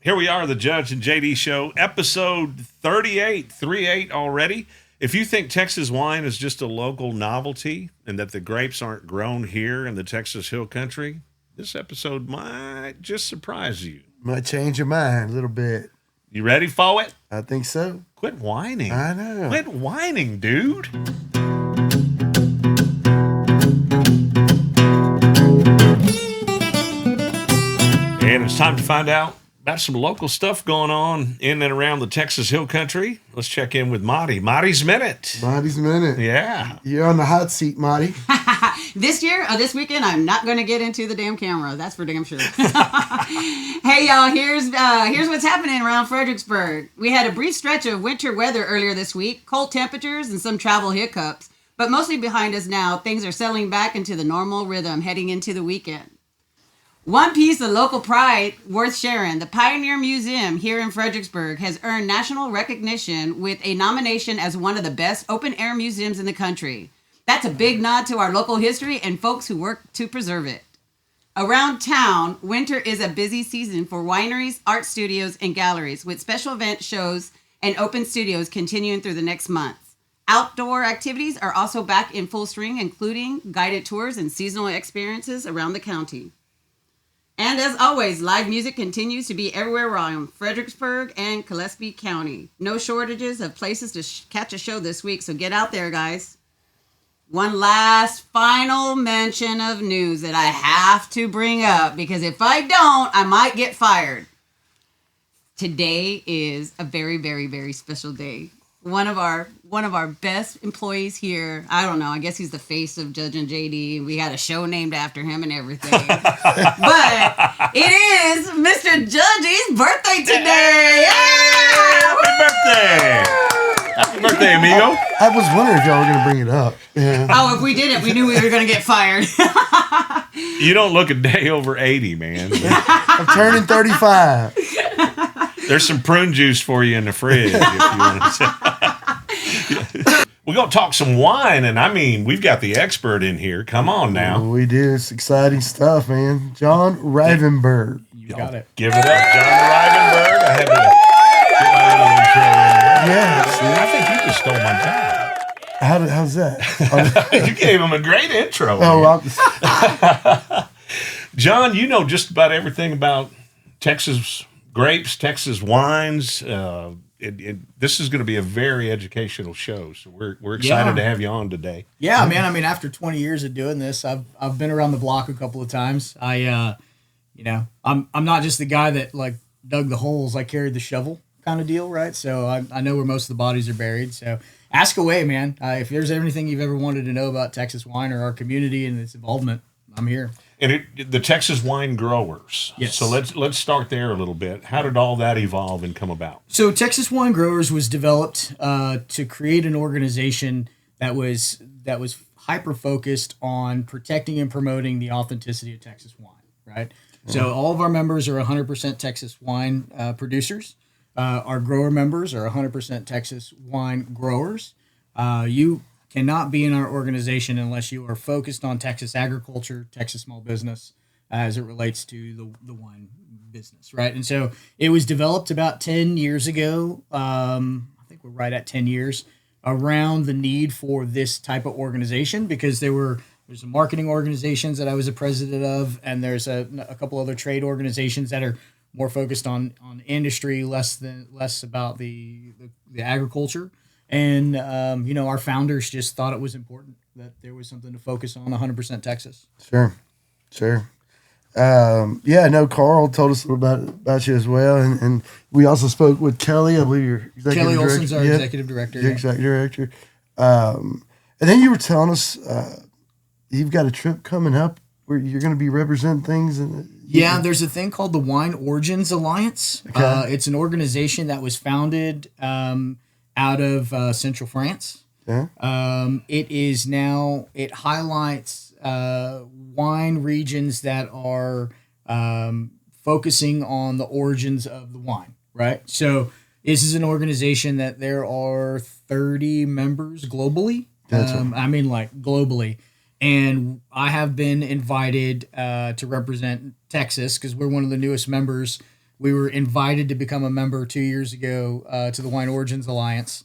Here we are, the Judge and JD Show, episode 38 already. If you think Texas wine is just a local novelty and that the grapes aren't grown here in the Texas Hill Country, this episode might just surprise you. Might change your mind a little bit. You ready for it? I think so. Quit whining. I know. Quit whining, dude. And it's time to find out about some local stuff going on in and around the Texas Hill Country. Let's check in with Marty. Marty's Minute. Marty's Minute. Yeah. You're on the hot seat, Marty. This weekend, I'm not going to get into the damn camera. That's for damn sure. Hey, y'all, here's what's happening around Fredericksburg. We had a brief stretch of winter weather earlier this week, cold temperatures and some travel hiccups. But mostly behind us now, things are settling back into the normal rhythm heading into the weekend. One piece of local pride worth sharing, the Pioneer Museum here in Fredericksburg has earned national recognition with a nomination as one of the best open-air museums in the country. That's a big nod to our local history and folks who work to preserve it. Around town, winter is a busy season for wineries, art studios, and galleries, with special event shows and open studios continuing through the next month. Outdoor activities are also back in full swing, including guided tours and seasonal experiences around the county. And as always, live music continues to be everywhere around Fredericksburg and Gillespie County. No shortages of places to catch a show this week, so get out there, guys. One last final mention of news that I have to bring up, because if I don't, I might get fired. Today is a very, very, very special day. One of our best employees here. I don't know. I guess he's the face of Judge and JD. We had a show named after him and everything. But it is Mr. Judge's birthday today. Yeah! Happy birthday! Happy birthday, amigo. I was wondering if y'all were going to bring it up. Yeah. Oh, if we didn't, we knew we were going to get fired. You don't look a day over 80, man. I'm turning 35. There's some prune juice for you in the fridge if you want to. We're going to talk some wine, and I mean, we've got the expert in here. Come on now. We do. It's exciting stuff, man. John Rivenburgh. You got it. Give it up, John Rivenburgh. I had to get my little intro in there. Yeah. I think you just stole my job. How's that? You gave him a great intro. Oh, John, you know just about everything about Texas grapes, Texas wines. This is going to be a very educational show, so we're excited to have you on today. Yeah, man. I mean, after 20 years of doing this, I've been around the block a couple of times. I'm not just the guy that like dug the holes. I carried the shovel kind of deal, right? So I know where most of the bodies are buried. So ask away, man. If there's anything you've ever wanted to know about Texas wine or our community and its involvement, I'm here. And the Texas wine growers. Yes. So let's start there a little bit. How did all that evolve and come about? So Texas Wine Growers was developed to create an organization that was hyper focused on protecting and promoting the authenticity of Texas wine. Right. Mm-hmm. So all of our members are 100% Texas wine producers. Our grower members are 100% Texas wine growers. You cannot be in our organization unless you are focused on Texas agriculture, Texas small business, as it relates to the wine business, right? And so it was developed about 10 years ago. I think we're right at 10 years around the need for this type of organization, because there's some marketing organizations that I was a president of, and there's a couple other trade organizations that are more focused on industry, less about the agriculture. And, our founders just thought it was important that there was something to focus on 100% Texas. Sure. Carl told us a little about you as well. And we also spoke with Kelly, I believe you're executive Kelly director. Olson's our executive director. Executive director. And then you were telling us you've got a trip coming up where you're going to be representing things. There's a thing called the Wine Origins Alliance. Okay. It's an organization that was founded out of Central France. Yeah. It highlights wine regions that are focusing on the origins of the wine, right? So this is an organization that there are 30 members globally. Globally. And I have been invited to represent Texas because we're one of the newest members We were invited to become a member 2 years ago to the Wine Origins Alliance.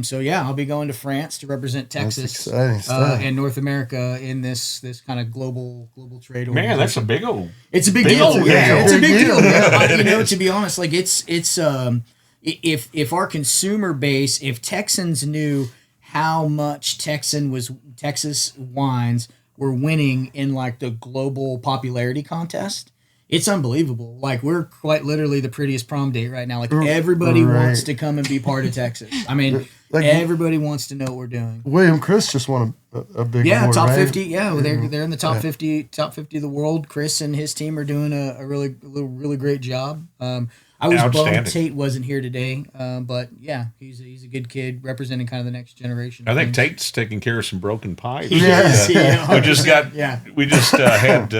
So yeah, I'll be going to France to represent Texas exciting stuff. and North America in this kind of global trade. Man, that's a big old. It's a big big deal. old Yeah, deal. it's a big Big deal. deal. Yeah. To be honest, like it's if our consumer base, if Texans knew how much Texas wines were winning in like the global popularity contest, it's unbelievable. Like we're quite literally the prettiest prom date right now. Like everybody wants to come and be part of Texas. I mean, Like- everybody wants to know what we're doing. William Chris just won a big award, Top right? 50. Yeah, they're in the top 50 of the world. Chris and his team are doing a really great job. I was bummed Outstanding. Tate wasn't here today, but yeah, he's a good kid representing kind of the next generation. I think Tate's taking care of some broken pipes. Yes, yeah. We just got. Yeah. We just had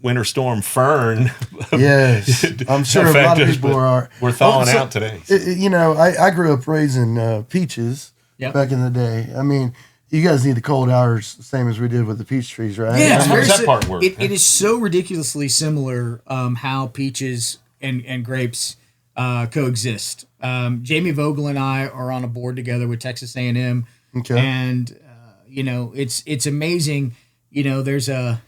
Winter Storm Fern. Yes, I'm sure a lot affect of us, people but are. We're thawing So, out today. You know, I grew up raising peaches Yep. back in the day. I mean, you guys need the cold hours the same as we did with the peach trees, right? Yeah, it's How very does that part work? It is so ridiculously similar how peaches and grapes coexist. Jamie Vogel and I are on a board together with Texas A&M, Okay. and you know it's amazing. You know, there's an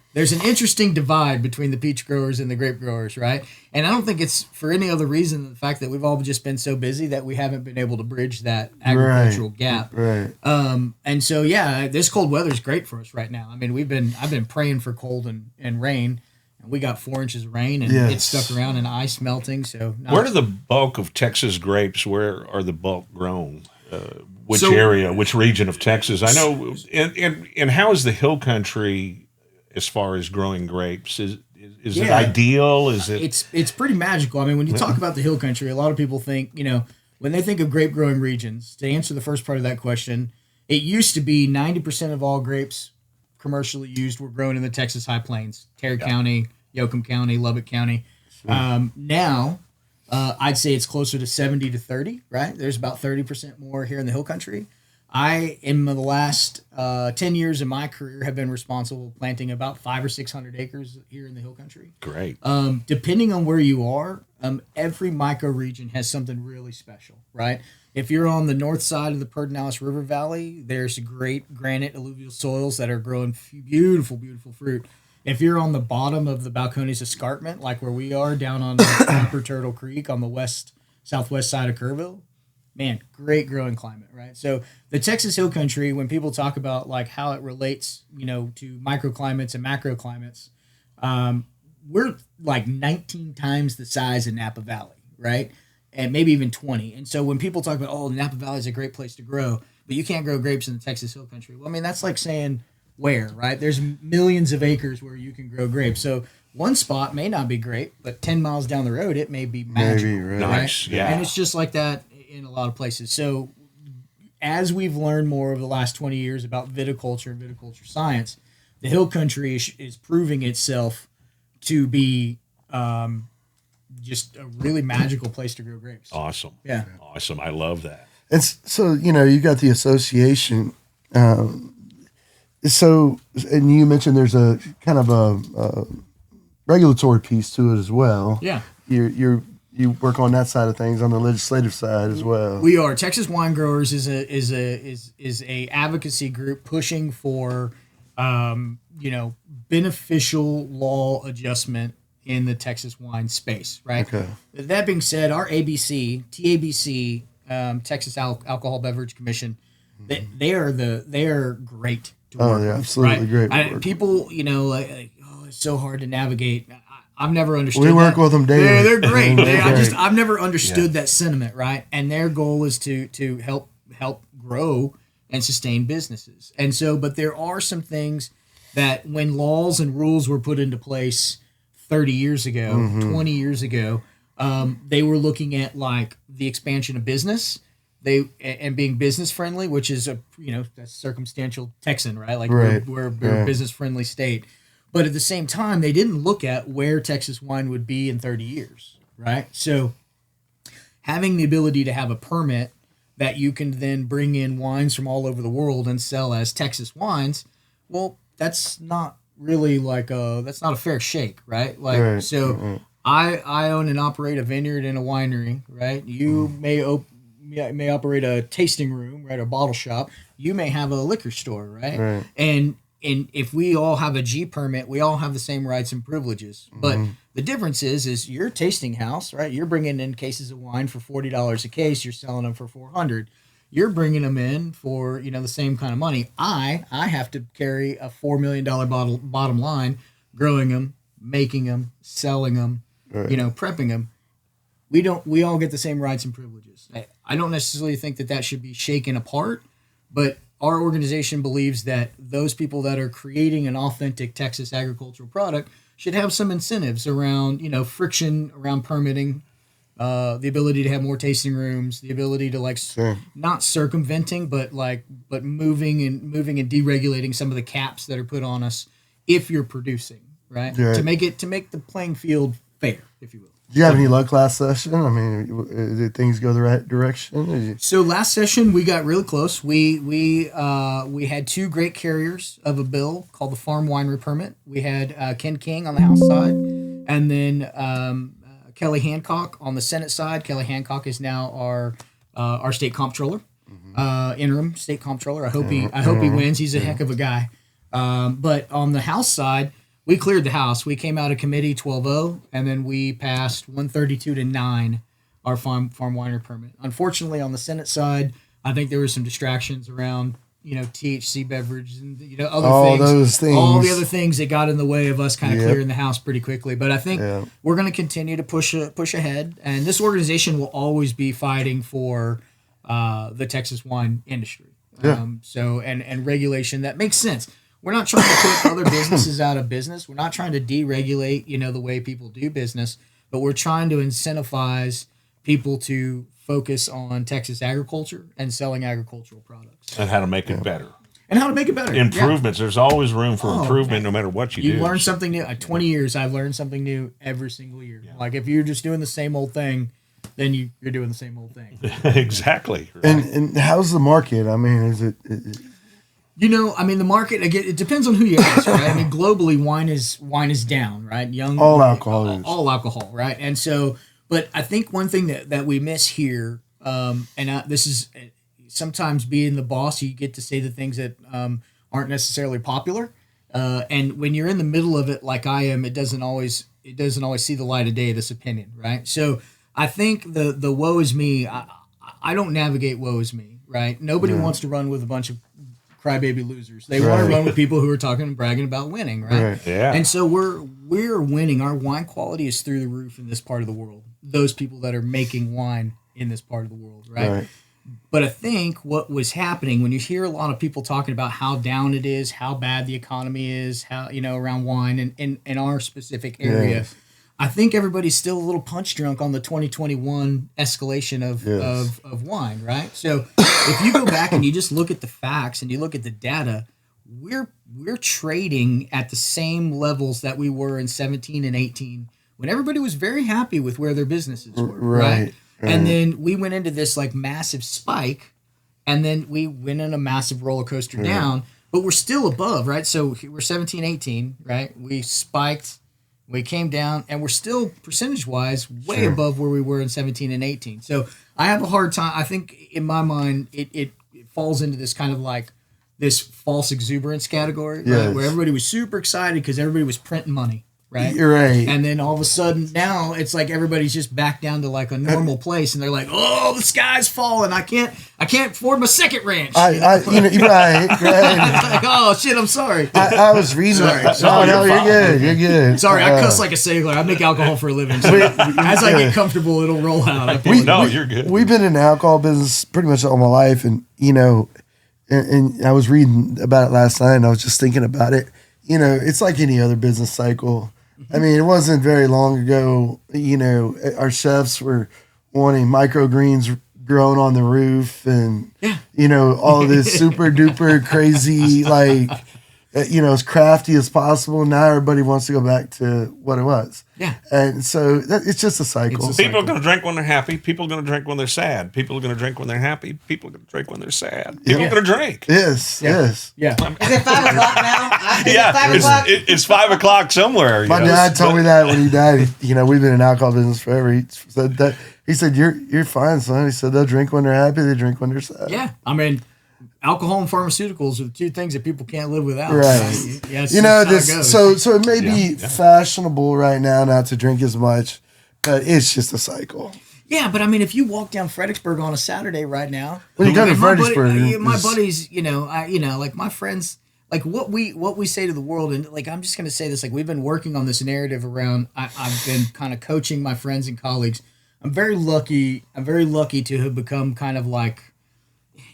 interesting divide between the peach growers and the grape growers, right? And I don't think it's for any other reason than the fact that we've all just been so busy that we haven't been able to bridge that agricultural gap. Right. And so, yeah, this cold weather is great for us right now. I mean, I've been praying for cold and rain, and we got 4 inches of rain, and Yes. it's stuck around and ice melting. So, Where do the bulk of Texas grapes? Where are the bulk grown? Which So- area? Which region of Texas? I know. And how is the Hill Country as far as growing grapes? Is it Yeah. ideal? Is it? it's pretty magical. I mean, when you talk about the hill country, a lot of people think, you know, when they think of grape growing regions, to answer the first part of that question, it used to be 90% of all grapes commercially used were grown in the Texas High Plains, Terry County, Yoakum County, Lubbock County. Now, I'd say it's closer to 70 to 30, right? There's about 30% more here in the hill country. I, in the last 10 years of my career, have been responsible for planting about 500 or 600 acres here in the hill country. Great. Depending on where you are, every micro region has something really special, right? If you're on the north side of the Pedernales River Valley, there's great granite alluvial soils that are growing beautiful, beautiful fruit. If you're on the bottom of the Balcones Escarpment, like where we are down on Upper Turtle Creek on the southwest side of Kerrville, man, great growing climate, right? So the Texas Hill Country, when people talk about like how it relates, you know, to microclimates and macroclimates, we're like 19 times the size of Napa Valley, right? And maybe even 20. And so when people talk about, oh, Napa Valley is a great place to grow, but you can't grow grapes in the Texas Hill Country. Well, I mean, that's like saying where, right? There's millions of acres where you can grow grapes. So one spot may not be great, but 10 miles down the road, it may be magical. Maybe, right. Nice. Yeah. And it's just like that in a lot of places. So as we've learned more over the last 20 years about viticulture and viticulture science, the hill country is proving itself to be just a really magical place to grow grapes. Awesome. Yeah. Awesome. I love that. And so, you know, you got the association. So, and you mentioned there's a kind of a regulatory piece to it as well. Yeah. You work on that side of things, on the legislative side as well. We are. Texas Wine Growers is a advocacy group pushing for beneficial law adjustment in the Texas wine space, right? Okay. That being said, our TABC, Texas Alcohol Beverage Commission, they are great to work with. They're absolutely great. People, it's so hard to navigate. I've never understood. We work that. with them daily. They're great. They're great. I've never understood that sentiment, right? And their goal is to help grow and sustain businesses. And so, but there are some things that when laws and rules were put into place 30 years ago, 20 years ago, they were looking at like the expansion of business, and being business friendly, which is that's circumstantial Texan, right? Like Right. we're a business friendly state. But at the same time, they didn't look at where Texas wine would be in 30 years, right? So having the ability to have a permit that you can then bring in wines from all over the world and sell as Texas wines, well, that's not really that's not a fair shake, right? Like, Right, so right. I own and operate a vineyard and a winery, right? You may operate a tasting room, right? A bottle shop. You may have a liquor store, right? Right. And if we all have a G permit, we all have the same rights and privileges. But the difference is your tasting house, right? You're bringing in cases of wine for $40 a case. You're selling them for $400. You're bringing them in for the same kind of money. I have to carry a $4 million bottom line, growing them, making them, selling them, prepping them. We all get the same rights and privileges. I don't necessarily think that should be shaken apart, but our organization believes that those people that are creating an authentic Texas agricultural product should have some incentives around, friction around permitting, the ability to have more tasting rooms, the ability to not circumventing, but moving and deregulating some of the caps that are put on us if you're producing, right? To make the playing field fair, if you will. Did you have any luck last session? I mean, did things go the right direction? So last session we got really close. We had two great carriers of a bill called the Farm Winery Permit. We had Ken King on the House side, and then Kelly Hancock on the Senate side. Kelly Hancock is now our state comptroller, interim state comptroller. I hope he wins. He's a heck of a guy. But on the House side, we cleared the House. We came out of committee 12-0, and then we passed 132-9 our farm winery permit. Unfortunately, on the Senate side, I think there were some distractions around THC beverage and other things. All the other things that got in the way of us kind of clearing the House pretty quickly. But I think we're going to continue to push ahead, and this organization will always be fighting for the Texas wine industry. And regulation that makes sense. We're not trying to put other businesses out of business. We're not trying to deregulate, the way people do business, but we're trying to incentivize people to focus on Texas agriculture and selling agricultural products. And how to make it better. Improvements. There's always room for improvement no matter what you do. You learn something new. 20 years, I've learned something new every single year. Yeah. Like if you're just doing the same old thing, then you're doing the same old thing. Exactly. Right. And how's the market? I mean, is it the market, again, it depends on who you ask, right? I mean, globally, wine is down, right? All alcohol, right? And so, but I think one thing that we miss here, this is sometimes being the boss, you get to say the things that aren't necessarily popular. And when you're in the middle of it, like I am, it doesn't always see the light of day, this opinion, right? So I think the woe is me, I don't navigate woe is me, right? Nobody wants to run with a bunch of crybaby losers. They want to run with people who are talking and bragging about winning, right? Yeah. And so we're winning. Our wine quality is through the roof in this part of the world. Those people that are making wine in this part of the world, right? But I think what was happening when you hear a lot of people talking about how down it is, how bad the economy is, how around wine and in our specific area. I think everybody's still a little punch drunk on the 2021 escalation of wine, right? So if you go back and you just look at the facts and you look at the data, we're trading at the same levels that we were in 17 and 18 when everybody was very happy with where their businesses were, right? And then we went into this massive spike, and then we went in a massive roller coaster down, but we're still above, right? So we're 17, 18, right? We spiked. We came down, and we're still percentage-wise way above where we were in 17 and 18. So I have a hard time. I think in my mind, it falls into this kind of this false exuberance category, right? Where everybody was super excited because everybody was printing money, right? You're right. And then all of a sudden now it's like everybody's just back down to a normal place, and they're like, "Oh, the sky's falling. I can't afford my second ranch." Right. Like, oh shit, I'm sorry. I was reading. Sorry, You're good. Sorry, I cuss like a sailor. I make alcohol for a living. So as I get comfortable, it'll roll out. You're good. We've been in the alcohol business pretty much all my life, and and I was reading about it last night, and I was just thinking about it. It's like any other business cycle. I mean, it wasn't very long ago, our chefs were wanting microgreens grown on the roof and, all this super duper crazy, as crafty as possible. Now everybody wants to go back to what it was. Yeah. And so it's just a cycle. People are going to drink when they're happy. People are going to drink when they're sad. People are going to drink when they're happy. People are going to drink when they're sad. People are going to drink. Yes. Yeah. Yes. Yeah. Is it 5 o'clock now? Is Yeah, it 5 o'clock? it's 5 o'clock somewhere. My dad told me that when he died. We've been in alcohol business forever. He said that. He said, "You're fine, son." He said, "They'll drink when they're happy. They drink when they're sad." Yeah. I mean, alcohol and pharmaceuticals are the two things that people can't live without. Right. Yeah, it's You know, just how it this. goes. So it may be fashionable right now not to drink as much, but it's just a cycle. Yeah, but I mean, if you walk down Fredericksburg on a Saturday right now, When you go to my Fredericksburg, my buddies, like my friends, like what we say to the world, and like I'm just gonna say this, like we've been working on this narrative around. I've been kind of coaching my friends and colleagues. I'm very lucky to have become kind of like,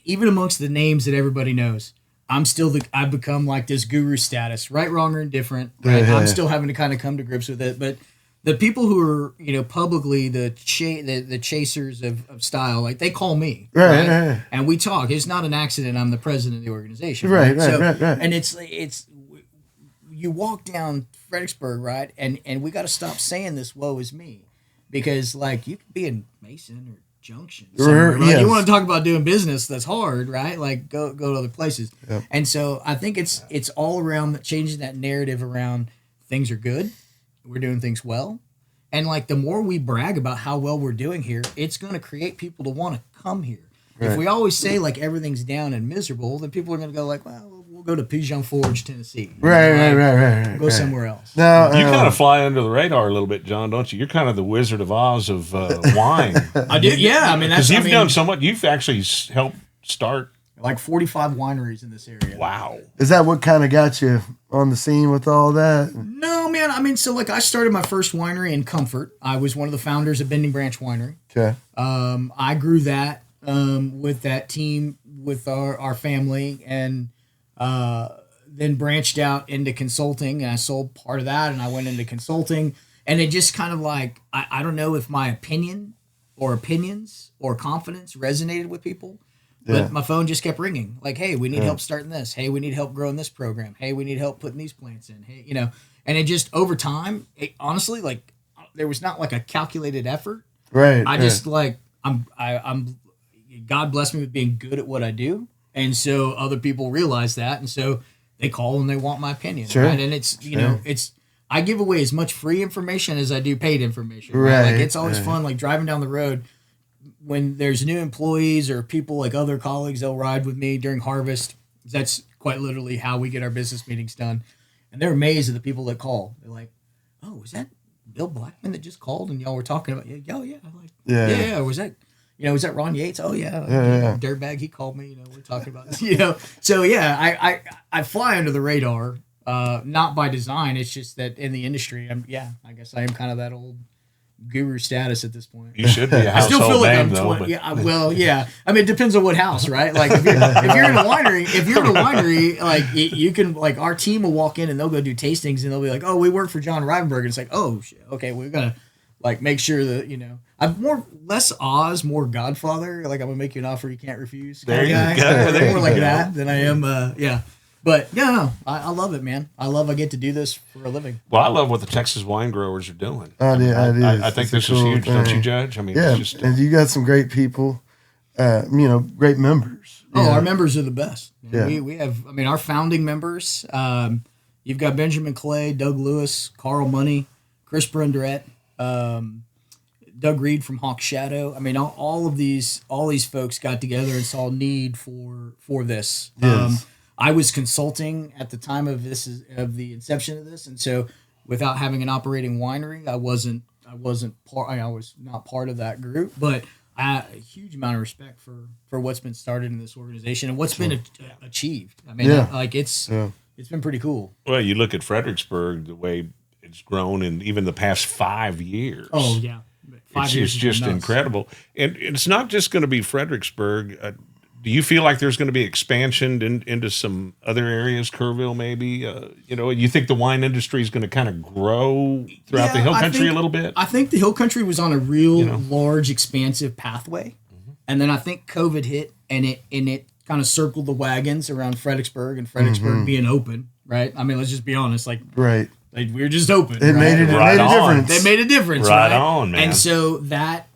even amongst the names that everybody knows, I've become like this guru status, right, wrong, or indifferent. Right? Yeah. I'm still having to kind of come to grips with it, but the people who are, publicly the chasers of style, like they call me, Right. and we talk. It's not an accident. I'm the president of the organization, Right. And it's you walk down Fredericksburg, right, and we got to stop saying this. Woe is me, because like you could be in Mason or Junction somewhere, right? Yes. You want to talk about doing business that's hard, right? Like go to other places. Yep. And so I think it's all around changing that narrative around things are good, we're doing things well, and like the more we brag about how well we're doing here, it's going to create people to want to come here. Right. If we always say like everything's down and miserable, then people are going to go like, well, we'll go to Pigeon Forge, Tennessee. Right. Go somewhere else. No, You kind of fly under the radar a little bit, John, don't you? You're kind of the Wizard of Oz of wine. I do. Yeah, I mean that's Because you've done so much. You've actually helped start. like 45 wineries in this area. Wow. Is that what kind of got you on the scene with all that? No, man. I mean, so like I started my first winery in Comfort. I was one of the founders of Bending Branch Winery. Okay. I grew that with that team, with our family, and then branched out into consulting, and I sold part of that, and I went into consulting, and it just kind of like, I don't know if my opinion or opinions or confidence resonated with people, but my phone just kept ringing. Like, hey, we need help starting this. Hey, we need help growing this program. Hey, we need help putting these plants in. Hey, and it just over time, honestly, like there was not like a calculated effort. Right. I just like, I'm God bless me with being good at what I do. And so other people realize that. And so they call and they want my opinion. Sure. Right. And it's, I give away as much free information as I do paid information. Right. Like it's always fun, like driving down the road when there's new employees or people like other colleagues, they'll ride with me during harvest. That's quite literally how we get our business meetings done. And they're amazed at the people that call. They're like, oh, was that Bill Blackman that just called and y'all were talking about? Oh, yeah. I'm like, yeah. Was that Ron Yates? Oh, yeah. Dirtbag, he called me. We're talking about this. So, yeah, I fly under the radar, not by design. It's just that in the industry, I guess I am kind of that old guru status at this point. You should be a household I still feel like name, I'm though. 20. Yeah. I mean, it depends on what house, right? Like if you're in a winery, like you can, like our team will walk in and they'll go do tastings and they'll be like, oh, we work for John Rivenburgh. And it's like, oh, shit, okay, we're gonna like make sure that I'm less Oz, more Godfather. Like I'm gonna make you an offer you can't refuse. There you guy. go. They're more like that than I am. But no, I love it, man. I get to do this for a living. Well, I love what the Texas wine growers are doing. I think this is huge, don't you, Judge? I mean, yeah, it's just, and you got some great people, great members. Our members are the best. Yeah. We have, our founding members. You've got Benjamin Clay, Doug Lewis, Carl Money, Chris Brundrett, Doug Reed from Hawk Shadow. All these folks got together and saw a need for this. Yes. I was consulting at the time of the inception of this, and so without having an operating winery, I was not part of that group. But I have a huge amount of respect for what's been started in this organization and what's been achieved. It's been pretty cool. well, you look at Fredericksburg, the way it's grown in even the past 5 years. Oh yeah, 5 years. It's just nuts. incredible. And it's not just going to be Fredericksburg. Do you feel like there's going to be expansion into some other areas, Kerrville maybe? You think the wine industry is going to kind of grow throughout the hill country a little bit? I think the hill country was on a real large, expansive pathway. Mm-hmm. And then I think COVID hit and it kind of circled the wagons around Fredericksburg and Fredericksburg being open, right? I mean, let's just be honest. Like we were just open. It made a difference. They made a difference, Right right? on, man. And so that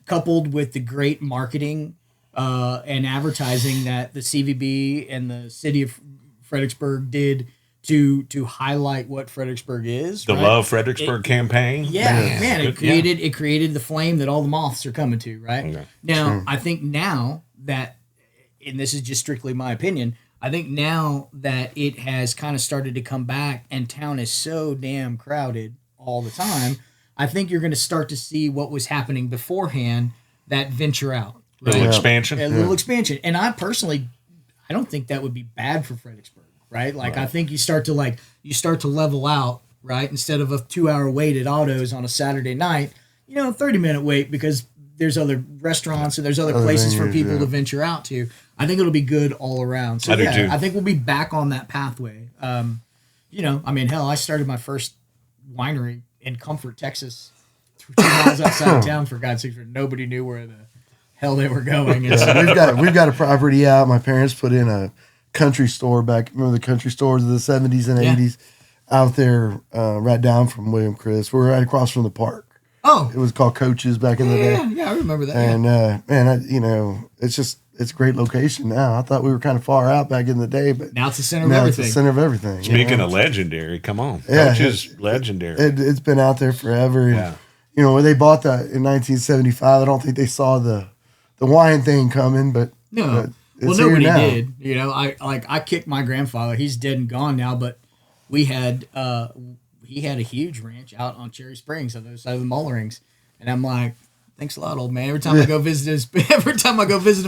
coupled with the great marketing and advertising that the CVB and the city of Fredericksburg did to highlight what Fredericksburg is. The right? Love Fredericksburg campaign. Yeah, man, it created the flame that all the moths are coming to, right? Okay. Now, I think now that, and this is just strictly my opinion, I think now that it has kind of started to come back and town is so damn crowded all the time, I think you're going to start to see what was happening beforehand that venture out. Right? Little expansion. A little expansion. And I don't think that would be bad for Fredericksburg. Right, like I think you start to level out, right? Instead of a 2-hour wait at Autos on a Saturday night, 30-minute wait because there's other restaurants and there's other places for people to venture out to. I think it'll be good all around. So I do too. I think we'll be back on that pathway. I mean, hell, I started my first winery in Comfort, Texas, 2 miles outside of town. For God's sake, where nobody knew where the hell they were going. And so, we've got a property out. My parents put in a country store back. Remember the country stores of the 70s and 80s out there, right down from William Chris. We're right across from the park. Oh, it was called Coaches back in the day. Yeah, I remember that. And man, it's a great location now. I thought we were kind of far out back in the day, but now it's the center of everything. It's the center of everything. Speaking of legendary, come on, Coaches legendary. It's been out there forever. And, when they bought that in 1975, I don't think they saw the wine thing coming, but no. Well, nobody did. I kicked my grandfather. He's dead and gone now, but he had a huge ranch out on Cherry Springs on the other side of the Mullerings. And I'm like, thanks a lot, old man. Every time I go visit him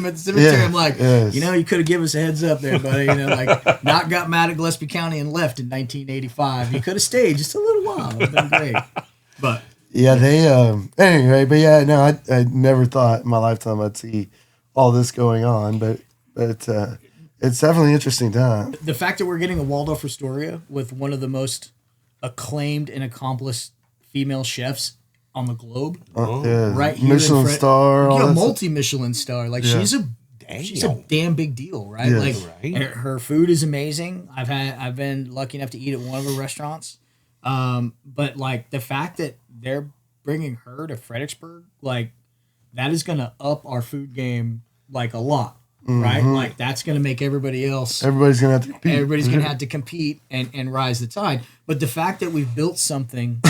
at the cemetery, I'm like, you could have given us a heads up there, buddy. Not got mad at Gillespie County and left in 1985. You could have stayed just a little while. It would have been great. But anyway, but I never thought in my lifetime I'd see all this going on, but it's definitely an interesting time. The fact that we're getting a Waldorf Astoria with one of the most acclaimed and accomplished female chefs on the globe, right here, Michelin star, multi-Michelin star. Like she's a damn big deal, right? Yes. Like her food is amazing. I've been lucky enough to eat at one of her restaurants, but like the fact that they're bringing her to Fredericksburg, like that is going to up our food game like a lot. Right, like that's going to make everybody's going to have to compete. Everybody's going to have to compete and rise the tide. But the fact that we've built something,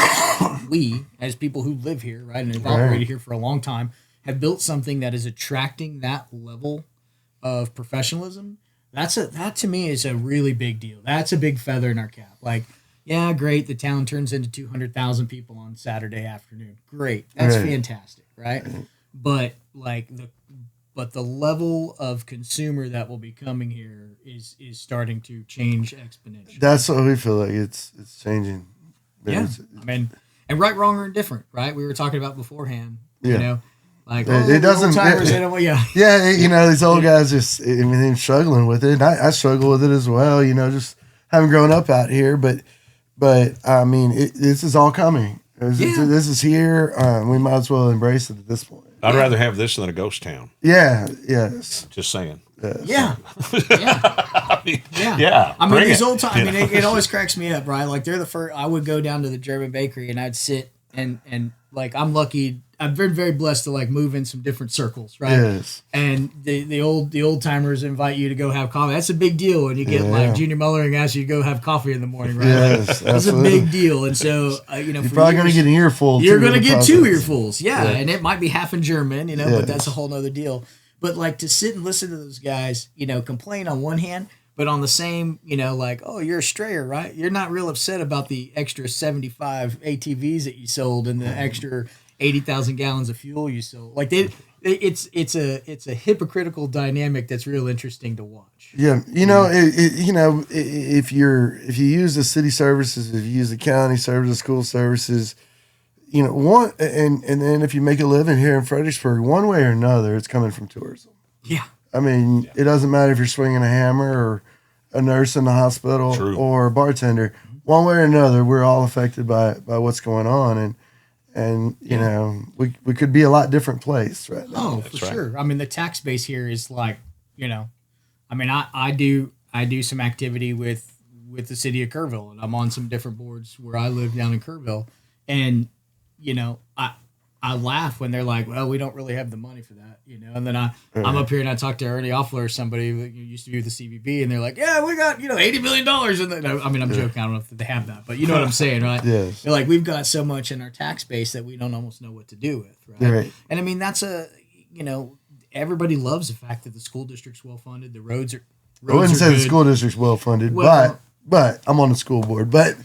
we as people who live here, right, and have operated here for a long time, have built something that is attracting that level of professionalism. That to me is a really big deal. That's a big feather in our cap. Like, yeah, great, the town turns into 200,000 people on Saturday afternoon. Great, that's fantastic, right? But like the level of consumer that will be coming here is starting to change exponentially. That's what we feel like it's changing. Yeah, and right, wrong, or indifferent, right? We were talking about beforehand. Like it doesn't. These old guys just they're struggling with it. And I struggle with it as well. Just having grown up out here, but I mean, this is all coming. This is here. We might as well embrace it at this point. I'd rather have this than a ghost town. Yeah. Yes. Just saying. Yeah. I mean, these old times. I mean, it always cracks me up, right? Like they're the first. I would go down to the German bakery and I'd sit and like I'm lucky. I'm very, very blessed to like move in some different circles, right? Yes. And the old timers invite you to go have coffee. That's a big deal when you get like Junior Mullering asks you to go have coffee in the morning, right? Yes, that's a big deal. And so you're probably going to get an earful. You're going to get 2 earfuls, and it might be half in German, but that's a whole nother deal. But like to sit and listen to those guys, complain on one hand, but on the same, like, oh, you're a strayer, right? You're not real upset about the extra 75 ATVs that you sold and the extra 80,000 gallons of fuel you sold. Like it's a hypocritical dynamic that's real interesting to watch. Yeah, if you use the city services, if you use the county services, school services, one and then if you make a living here in Fredericksburg, one way or another, it's coming from tourism. Yeah, I mean, it doesn't matter if you're swinging a hammer or a nurse in the hospital or a bartender. One way or another, we're all affected by what's going on, and we could be a lot different place right now. Oh, for sure. I mean, the tax base here is like, I mean, I do some activity with with the city of Kerrville, and I'm on some different boards where I live down in Kerrville, and I laugh when they're like, well, we don't really have the money for that, and then I'm up here and I talk to Ernie Offler or somebody who used to be with the CVB, and they're like, yeah, we got $80 million, and I mean, I'm joking, I don't know if they have that, but you know what I'm saying, right? Yes. They're like, we've got so much in our tax base that we don't almost know what to do with, right? And I mean, that's everybody loves the fact that the school district's well funded, the roads are I wouldn't say good. the school district's well funded, Well, but I'm on the school board. But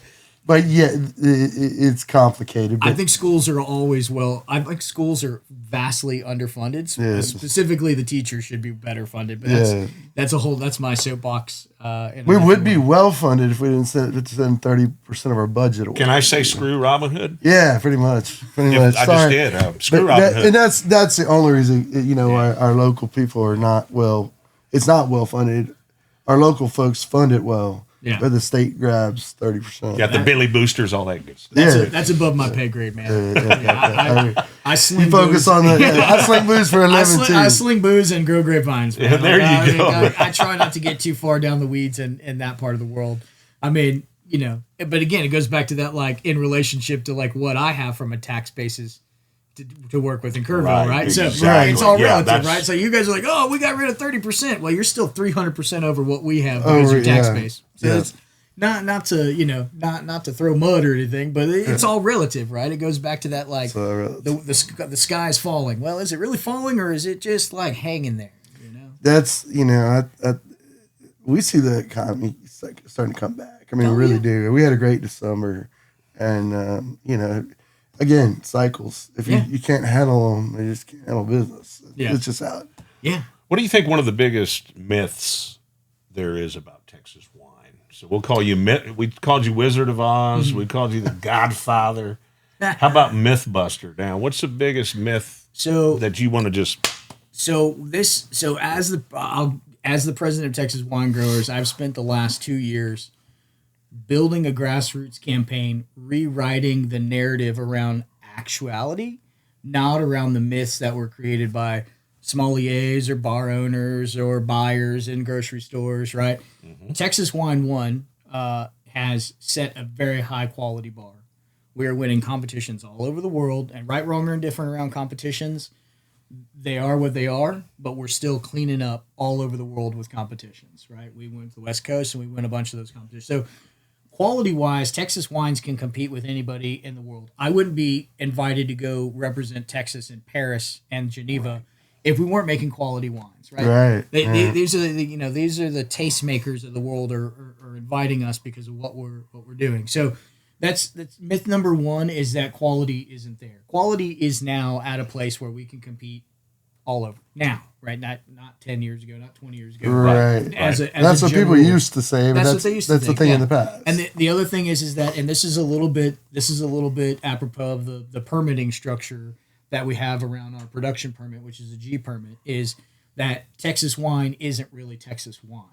yeah, it's complicated. But I think schools are always I think schools are vastly underfunded. Specifically, the teachers should be better funded. But that's my soapbox. We would be well funded if we didn't send 30% of our budget away. Can I say screw Robin Hood? Yeah, pretty much. I just did. Screw Robin Hood. And that's the only reason our local people are not well. It's not well funded. Our local folks fund it well. Yeah. But the state grabs 30%. Got the Billy Boosters, all that good stuff. That's above my pay grade, man. I sling you focus booze. on I sling booze for a living too. I sling booze and grow grapevines. Man. Yeah, there you go. I try not to get too far down the weeds in that part of the world. I mean, but again, it goes back to that, like, in relationship to like what I have from a tax basis to work with in Kerrville, right? So it's all relative, right? So you guys are like, oh, we got rid of 30%. Well, you're still 300% over what we have because of your tax base. So it's not to throw mud or anything, but it's all relative, right? It goes back to that, like, the sky's falling. Well, is it really falling, or is it just like hanging there? That's we see the economy starting to come back. I mean, we really do. We had a great December, and again, cycles. If you can't handle them, you just can't handle business. It's just out. Yeah. What do you think one of the biggest myths there is about Texas wine? So we'll call you we called you Wizard of Oz. We called you the Godfather. How about Mythbuster? Now, what's the biggest myth that you want to just? As the president of Texas Wine Growers, I've spent the last 2 years building a grassroots campaign, rewriting the narrative around actuality, not around the myths that were created by sommeliers or bar owners or buyers in grocery stores, right? Mm-hmm. Texas Wine One has set a very high quality bar. We are winning competitions all over the world, and right, wrong, or indifferent around competitions, they are what they are, but we're still cleaning up all over the world with competitions, right? We went to the West Coast and we win a bunch of those competitions. So quality-wise, Texas wines can compete with anybody in the world. I wouldn't be invited to go represent Texas in Paris and Geneva if we weren't making quality wines, right? These are the tastemakers of the world are inviting us because of what we're doing. So that's myth number one, is that quality isn't there. Quality is now at a place where we can compete all over now, right? Not 10 years ago, not 20 years ago. Right. That's what people used to say. But that's what they used to think. That's the thing in the past. And the other thing is that, and this is a little bit apropos of the permitting structure that we have around our production permit, which is a G permit, is that Texas wine isn't really Texas wine,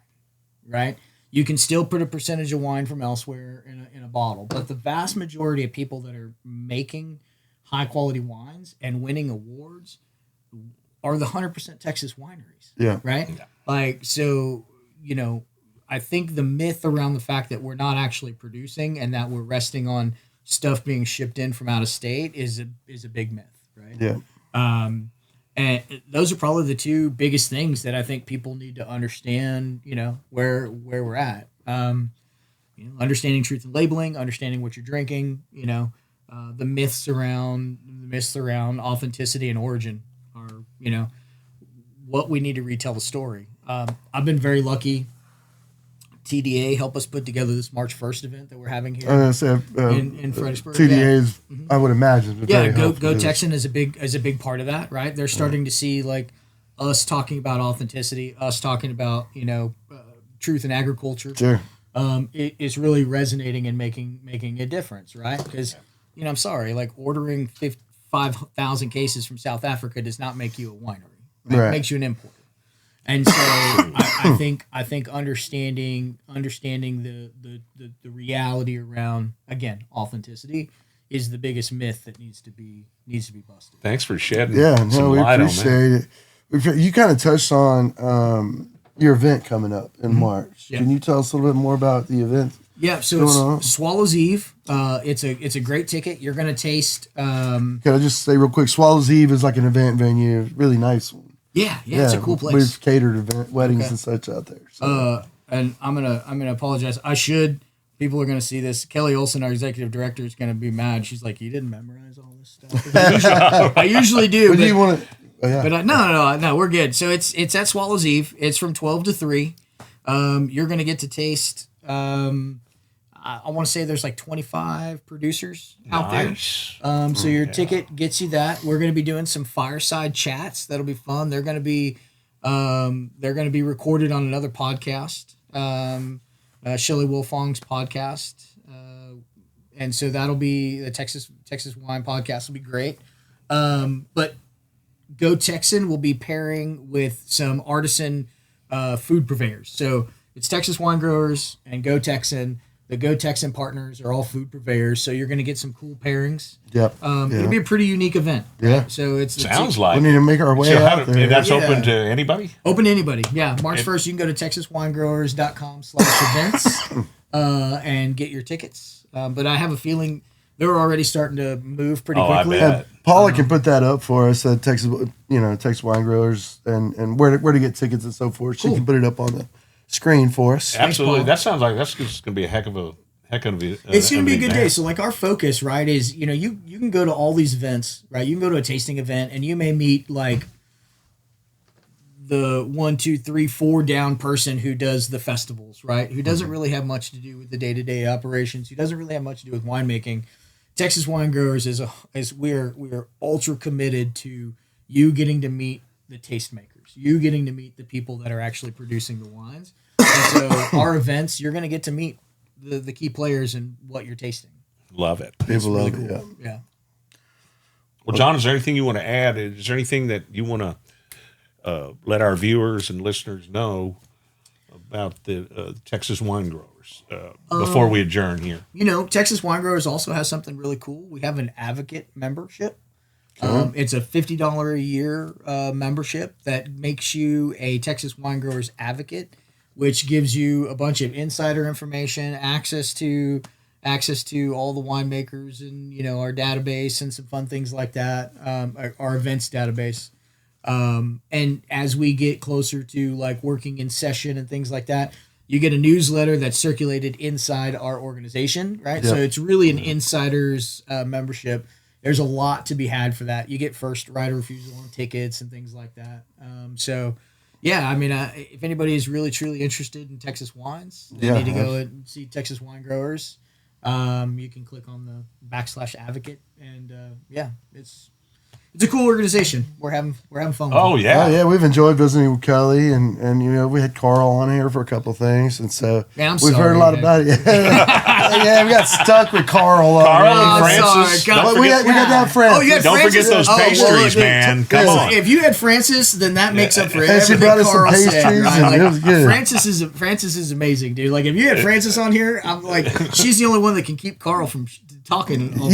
right? You can still put a percentage of wine from elsewhere in a bottle, but the vast majority of people that are making high quality wines and winning awards are the 100% Texas wineries. Yeah. Right? Yeah. Like, so, I think the myth around the fact that we're not actually producing and that we're resting on stuff being shipped in from out of state is a big myth, right? Yeah. And those are probably the two biggest things that I think people need to understand, where we're at. Understanding truth in labeling, understanding what you're drinking, the myths around authenticity and origin are, what we need to retell the story. I've been very lucky. TDA helped us put together this March 1st event that we're having here in Fredericksburg. TDA is, I would imagine. Go Texan is a big part of that, right? They're starting to see, like, us talking about authenticity, us talking about truth in agriculture. Sure. It's really resonating and making a difference, right? Because I'm sorry, like, ordering 5,000 cases from South Africa does not make you a winery. Right? It makes you an importer. And so I think understanding the reality around, again, authenticity is the biggest myth that needs to be busted. Thanks for shedding some light on that. We appreciate it. You kind of touched on your event coming up in March. Yeah. Can you tell us a little bit more about the event? Yeah, so it's Swallows Eve. It's a great ticket. You're going to taste. Can I just say real quick? Swallows Eve is like an event venue, really nice one. Yeah, it's a cool place. We've catered event weddings and such out there. So. And I'm gonna apologize. People are gonna see this. Kelly Olson, our executive director, is gonna be mad. She's like, "You didn't memorize all this stuff." I usually do. But you want to? Oh, yeah. But no, we're good. So it's at Swallows Eve. It's from 12 to 3. You're gonna get to taste. I want to say there's like 25 producers out there. So your ticket gets you that. We're going to be doing some fireside chats. That'll be fun. They're going to be recorded on another podcast, Shelley Wolfong's podcast, and so that'll be the Texas Wine Podcast. Will be great. But Go Texan will be pairing with some artisan food purveyors. So it's Texas Wine Growers and Go Texan. The Go Texan partners are all food purveyors, so you're going to get some cool pairings. Yep. It'll be a pretty unique event. Yeah. Right? So Sounds like we need to make our way out there. And that's open to anybody? Open to anybody. Yeah. March 1st, you can go to texaswinegrowers.com/events and get your tickets. But I have a feeling they're already starting to move pretty quickly. I bet. Paula can put that up for us at Texas Wine Growers and where to get tickets and so forth. She can put it up on the screen for us. Absolutely. That sounds like that's just going to be a heck of a it's going to be a good day. So like our focus, right, is, you can go to all these events, right? You can go to a tasting event and you may meet like the 1, 2, 3, 4 down person who does the festivals, right? Who doesn't really have much to do with the day-to-day operations, who doesn't really have much to do with winemaking. Texas Wine Growers is we're ultra committed to you getting to meet the tastemakers, you getting to meet the people that are actually producing the wines. And so our events, you're going to get to meet the key players in what you're tasting. Love it. People love Really it. cool. Yeah. Well, John, is there anything you want to add? Is there anything that you want to let our viewers and listeners know about the Texas Wine Growers before we adjourn here? Texas Wine Growers also has something really cool. We have an advocate membership. It's a $50 a year membership that makes you a Texas Wine Growers advocate, which gives you a bunch of insider information, access to all the winemakers and our database and some fun things like that. Our events database. And as we get closer to like working in session and things like that, you get a newsletter that's circulated inside our organization, right? Yep. So it's really an insider's membership. There's a lot to be had for that. You get first right of refusal on tickets and things like that. If anybody is really truly interested in Texas wines, they need to go and see Texas Wine Growers. You can click on the /advocate, and it's a cool organization. We're having fun with it. Oh yeah, we've enjoyed visiting with Kelly, and we had Carl on here for a couple of things, and so we've heard a lot about it. Yeah, we got stuck with Carl. And Francis. We got that Francis. Oh, you had Don't Francis? forget those pastries, man. Come on. If you had Francis, then that makes up for And everything she brought us some Carl said. pastries, Right? and it was good. Francis is amazing, dude. Like if you had Francis on here, I'm like, she's the only one that can keep Carl from talking. I'm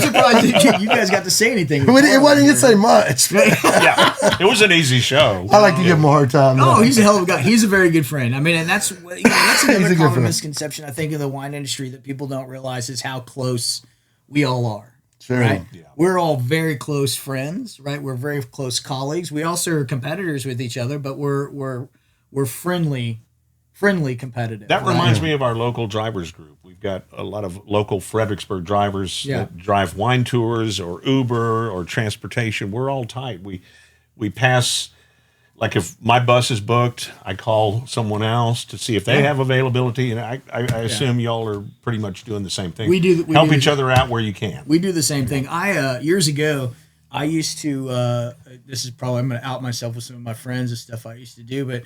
surprised that you guys got to say anything. It wasn't even say much. Yeah, it was an easy show. I like to give him a hard time. Oh, he's a hell of a guy. He's a very good friend. I mean, and that's another good common friend. misconception I think in the wine industry that people don't realize is how close we all are. Sure. Right? Yeah. We're all very close friends, right? We're very close colleagues. We also are competitors with each other, but we're friendly competitive. That right? reminds me of our local drivers group. We've got a lot of local Fredericksburg drivers that drive wine tours or Uber or transportation. We're all tight. We pass, like if my bus is booked, I call someone else to see if they have availability. And I assume y'all are pretty much doing the same thing. We do. Help each other out where you can. We do the same thing. Years ago, I used to, this is probably, I'm going to out myself with some of my friends and stuff I used to do, but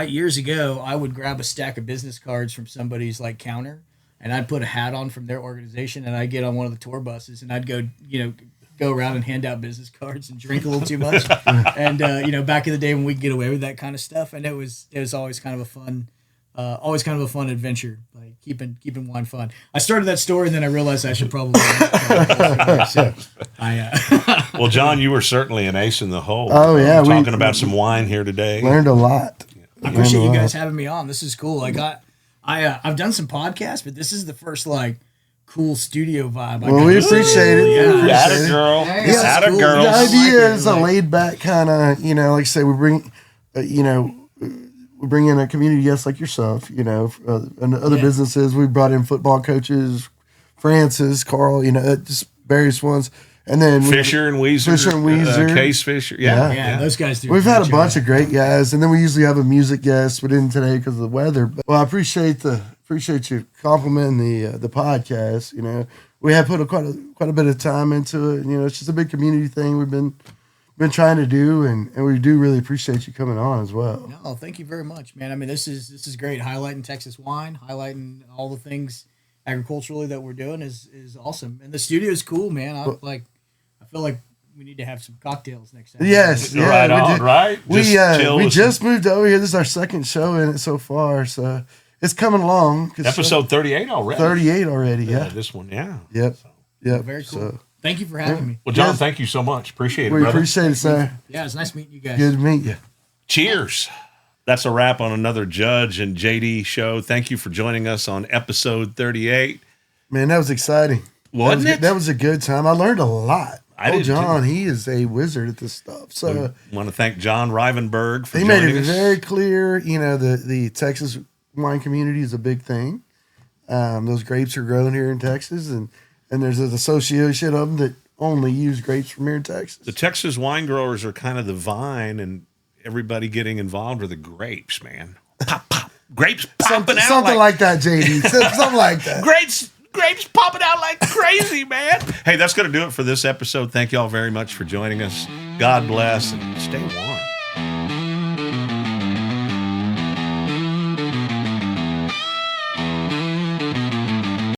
years ago, I would grab a stack of business cards from somebody's like counter, and I'd put a hat on from their organization, and I'd get on one of the tour buses, and I'd go around and hand out business cards and drink a little too much. And back in the day when we'd get away with that kind of stuff, and it was always kind of a fun adventure, like keeping wine fun. I started that story, and then I realized I should probably. Well, John, you were certainly an ace in the hole. Oh, yeah, talking about some wine here today. Learned a lot. I appreciate you guys having me on. This is cool. Like I've done some podcasts, but this is the first like cool studio vibe. Well, we appreciate it. Yeah. Atta girl. Yeah, Atta cool. girl. The idea is a Like- laid back kind of, like I say, we bring, we bring in a community guest like yourself, and other businesses. We brought in football coaches, Francis, Carl, just various ones. And then Fisher and Weezer. Case Fisher. Yeah, those guys do. We've had a great bunch job. of great guys, and then we usually have a music guest. We didn't today because of the weather. But, well, I appreciate you complimenting the podcast. We have put quite a bit of time into it. It's just a big community thing we've been trying to do, and we do really appreciate you coming on as well. No, thank you very much, man. I mean, this is great. Highlighting Texas wine, highlighting all the things agriculturally that we're doing is awesome. And the studio is cool, man. I feel like we need to have some cocktails next time. Yes, yeah, Right we on, did. right? We just moved over here. This is our second show in it so far, so it's coming along. Episode 38 already. 38 already, yeah. This one, yeah. Yep. Very cool. So, Thank you for having me. Well, John, Yes. thank you so much. Appreciate it, we brother. appreciate it, sir. Yeah, it's nice meeting you guys. Good to meet you. Cheers. That's a wrap on another Judge and JD show. Thank you for joining us on episode 38. Man, that was exciting. Wasn't it? That was a good time. I learned a lot. I did John, too. he is a wizard at this stuff. So I want to thank John Rivenburgh for he made joining it us. very clear, the Texas wine community is a big thing. Those grapes are grown here in Texas, and there's an association of them that only use grapes from here in Texas. The Texas wine growers are kind of the vine, and everybody getting involved are the grapes, man. Pop, pop. Grapes popping out Something like that, JD. Something like that. Grapes popping out like crazy, man. Hey, that's going to do it for this episode. Thank you all very much for joining us. God bless and stay warm.